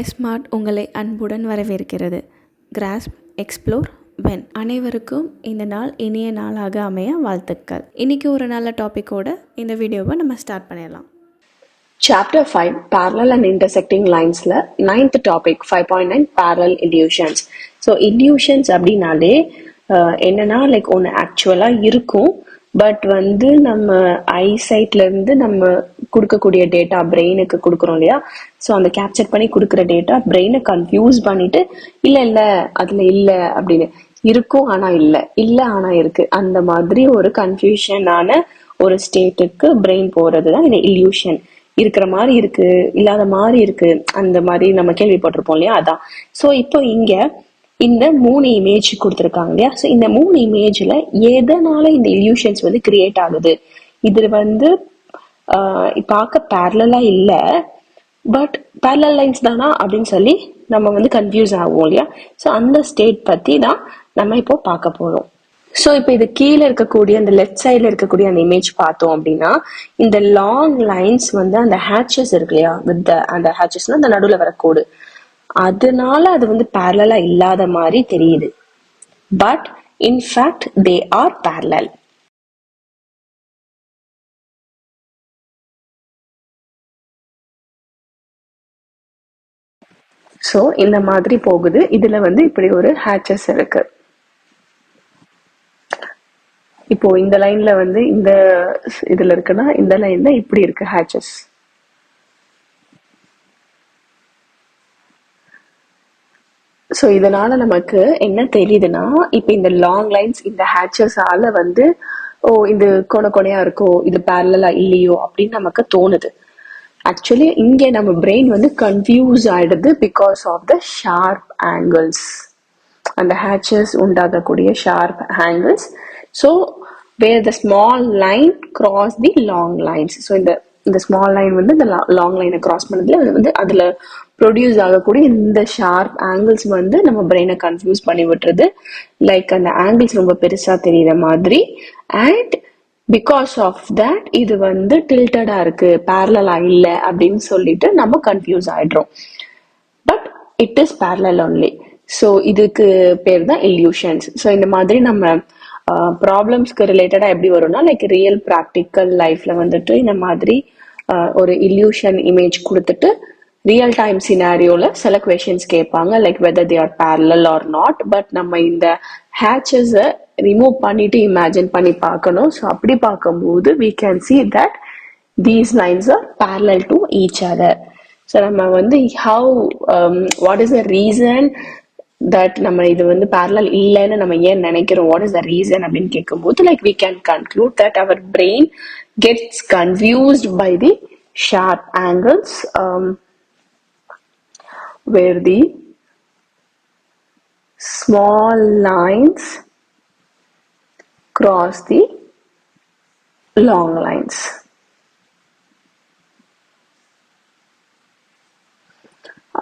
Smart உங்களை அன்புடன் வரவேற்கிறது. Grass, explore, when. அனைவருக்கும் இந்த நாள் இனிய நாளாக அமைய வாழ்த்துக்கள். இன்றைக்கி ஒரு நல்ல டாப்பிக்கோட இந்த வீடியோவை நம்ம ஸ்டார்ட் பண்ணிடலாம். Chapter 5 Parallel and Intersecting Linesல 9th topic 5.9 Parallel Illusions. So illusions அப்படின்னாலே என்னன்னா லைக் ஒன்று ஆக்சுவலாக இருக்கும், பட் வந்து நம்ம ஐசைட்லேருந்து நம்ம கொடுக்கக்கூடிய டேட்டா பிரெயினுக்கு கொடுக்குறோம் இல்லையா, ஸோ அந்த கேப்சர் பண்ணி கொடுக்குற டேட்டா பிரெயினை கன்ஃபியூஸ் பண்ணிட்டு இல்லை அதில் இல்லை அப்படின்னு இருக்கும், ஆனால் இல்லை ஆனால் இருக்கு, அந்த மாதிரி ஒரு கன்ஃபியூஷனான ஒரு ஸ்டேட்டுக்கு பிரெயின் போகிறது தான் இந்த இல்யூஷன். இருக்கிற மாதிரி இருக்கு, இல்லாத மாதிரி இருக்கு, அந்த மாதிரி நம்ம கேள்விப்பட்டிருப்போம் இல்லையா, அதான். ஸோ இப்போ இங்க இந்த 3 இமேஜ் கொடுத்துருக்காங்க இல்லையா, ஸோ இந்த 3 இமேஜ்ல எதனால இந்த இல்யூஷன்ஸ் வந்து கிரியேட் ஆகுது, இது வந்து பார்க்க பேரலா இல்லை, பட் பேரலல் லைன்ஸ் தானா அப்படின்னு சொல்லி நம்ம வந்து கன்ஃபியூஸ் ஆகும் இல்லையா. ஸோ அந்த ஸ்டேட் பத்தி தான் நம்ம இப்போ பார்க்க போறோம். ஸோ இப்போ இது கீழே இருக்கக்கூடிய அந்த லெஃப்ட் சைடில் இருக்கக்கூடிய அந்த இமேஜ் பார்த்தோம் அப்படின்னா, இந்த லாங் லைன்ஸ் வந்து அந்த ஹேச்சஸ் இருக்கு இல்லையா, வித் அந்த ஹேச்சஸ்னா அந்த நடுவில் வர கோடு, அதனால அது வந்து பேரலா இல்லாத மாதிரி தெரியுது. But in fact they are parallel. So இந்த மாதிரி போகுது. இதுல வந்து இப்படி ஒரு ஹேச்சஸ் இருக்கு. இப்போ இந்த லைன்ல வந்து இந்த இதுல இருக்குன்னா இந்த லைன்ல இப்படி இருக்கு ஹேச்சஸ். ஸோ இதனால நமக்கு என்ன தெரியுதுன்னா, இப்போ இந்த லாங் லைன்ஸ் இந்த ஹேச்சஸால வந்து இது கொனையா இருக்கோ, இது பேரலா இல்லையோ அப்படின்னு நமக்கு தோணுது. ஆக்சுவலி இங்க நம்ம பிரெயின் வந்து கன்ஃபியூஸ் ஆயிடுது because of the sharp angles, அந்த ஹேச்சஸ் உண்டாகக்கூடிய sharp angles. So where the small line cross the long lines. So இந்த ஸ்மால் லைன் வந்து இந்த லாங் லைனை கிராஸ் பண்ணதுல வந்து அதுல ப்ரொடியூஸ் ஆகக்கூடிய இந்த ஷார்ப் ஆங்கிள்ஸ் வந்து நம்ம பிரெயினை கன்ஃபியூஸ் பண்ணி விட்டுறது. லைக் அந்த ஆங்கிள்ஸ் ரொம்ப பெருசா தெரியுற மாதிரி, அண்ட் பிகாஸ் ஆஃப் தட் இது வந்து டில்டடா இருக்கு, பேரலா இல்லை அப்படின்னு சொல்லிட்டு நம்ம கன்ஃபியூஸ் ஆயிடுறோம். But it is parallel only. So இதுக்கு பேர் தான் இல்யூஷன்ஸ். ஸோ இந்த மாதிரி நம்ம ப்ராப்ளம்ஸ்க்கு ரிலேட்டடா எப்படி வரும்னா, லைக் ரியல் ப்ராக்டிக்கல் லைஃப்ல வந்துட்டு இந்த மாதிரி ஒரு இல்யூஷன் இமேஜ் கொடுத்துட்டு ரியல் டைம் சினாரியோல சில கொஸ்டின்ஸ் கேட்பாங்க, like whether they are parallel or not. But நம்ம இந்த ஹேச்சஸை ரிமூவ் பண்ணிட்டு இமேஜின் பண்ணி பார்க்கணும். ஸோ அப்படி பார்க்கும்போது we can see that these lines are parallel to each other. So நம்ம வந்து what is the reason that நம்ம இது வந்து parallel இல்லைன்னு நம்ம ஏன் நினைக்கிறோம், what is the reason அப்படின்னு கேட்கும்போது, like we can conclude that our brain gets confused by the sharp angles where the small lines cross the long lines.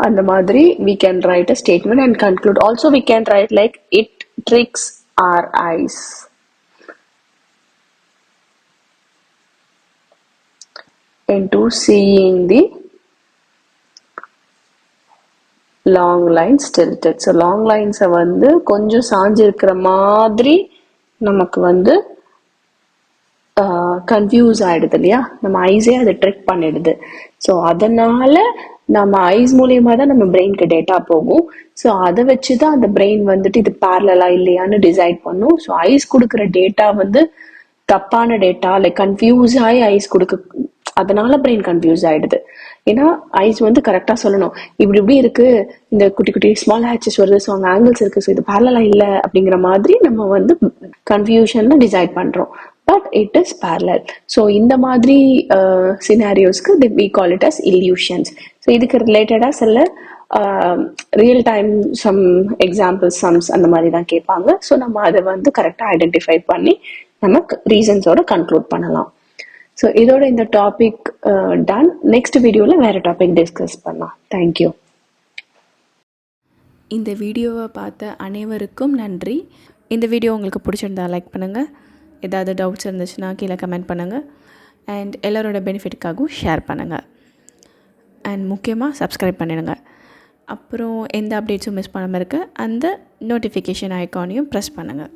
அந்த மாதிரி we can write a statement and conclude. Also we can write like it tricks our eyes into seeing the long lines tilted. So long லைன்ஸை வந்து கொஞ்சம் சாஞ்சு இருக்கிற மாதிரி நமக்கு வந்து கன்ஃபியூஸ் ஆயிடுது இல்லையா, நம்ம ஐஸே அதை ட்ரிக் பண்ணிடுது. ஸோ அதனால நம்ம ஐஸ் மூலியமா தான் நம்ம பிரெயினுக்கு டேட்டா போகும். ஸோ அதை வச்சுதான் அந்த பிரெயின் வந்துட்டு இது பேரலா இல்லையான்னு டிசைட் பண்ணும். ஸோ ஐஸ் கொடுக்குற டேட்டா வந்து தப்பான டேட்டா, லைக் கன்ஃபியூஸ் ஆகி ஐஸ் கொடுக்க, அதனால பிரெயின் கன்ஃபியூஸ் ஆயிடுது. ஏன்னா ஐஸ் வந்து கரெக்டா சொல்லணும், இப்படி இருக்கு, இந்த குட்டி குட்டி ஸ்மால் ஹேச்சஸ் வருது, ஸோ அங்கே ஆங்கிள்ஸ் இருக்கு, ஸோ இது பேரலா இல்லை அப்படிங்கிற மாதிரி நம்ம வந்து கன்ஃபியூஷன்ல டிசைட் பண்றோம். But it is parallel. So இந்த மாதிரி சினாரியோஸ்க்கு we call it as illusions. So இதுக்கு ரிலேட்டடா சில real time some examples sums அந்த மாதிரி தான் கேட்பாங்க. ஸோ நம்ம அதை வந்து கரெக்டாக ஐடென்டிஃபை பண்ணி நம்ம ரீசன்ஸோட கன்க்ளூட் பண்ணலாம். ஸோ இதோட இந்த டாபிக் டன். நெக்ஸ்ட் வீடியோவில் வேறு டாபிக் டிஸ்கஸ் பண்ணலாம். தேங்க்யூ. இந்த வீடியோவை பார்த்த அனைவருக்கும் நன்றி. இந்த வீடியோ உங்களுக்கு பிடிச்சிருந்தா லைக் பண்ணுங்கள், ஏதாவது டவுட்ஸ் இருந்துச்சுன்னா கீழே கமெண்ட் பண்ணுங்கள், அண்ட் எல்லோரோட பெனிஃபிட்டுக்காகவும் ஷேர் பண்ணுங்கள், அண்ட் முக்கியமாக சப்ஸ்கிரைப் பண்ணிடுங்க. அப்புறம் எந்த அப்டேட்ஸும் மிஸ் பண்ணாமல் இருக்க அந்த நோட்டிஃபிகேஷன் ஐக்கானையும் ப்ரெஸ் பண்ணுங்கள்.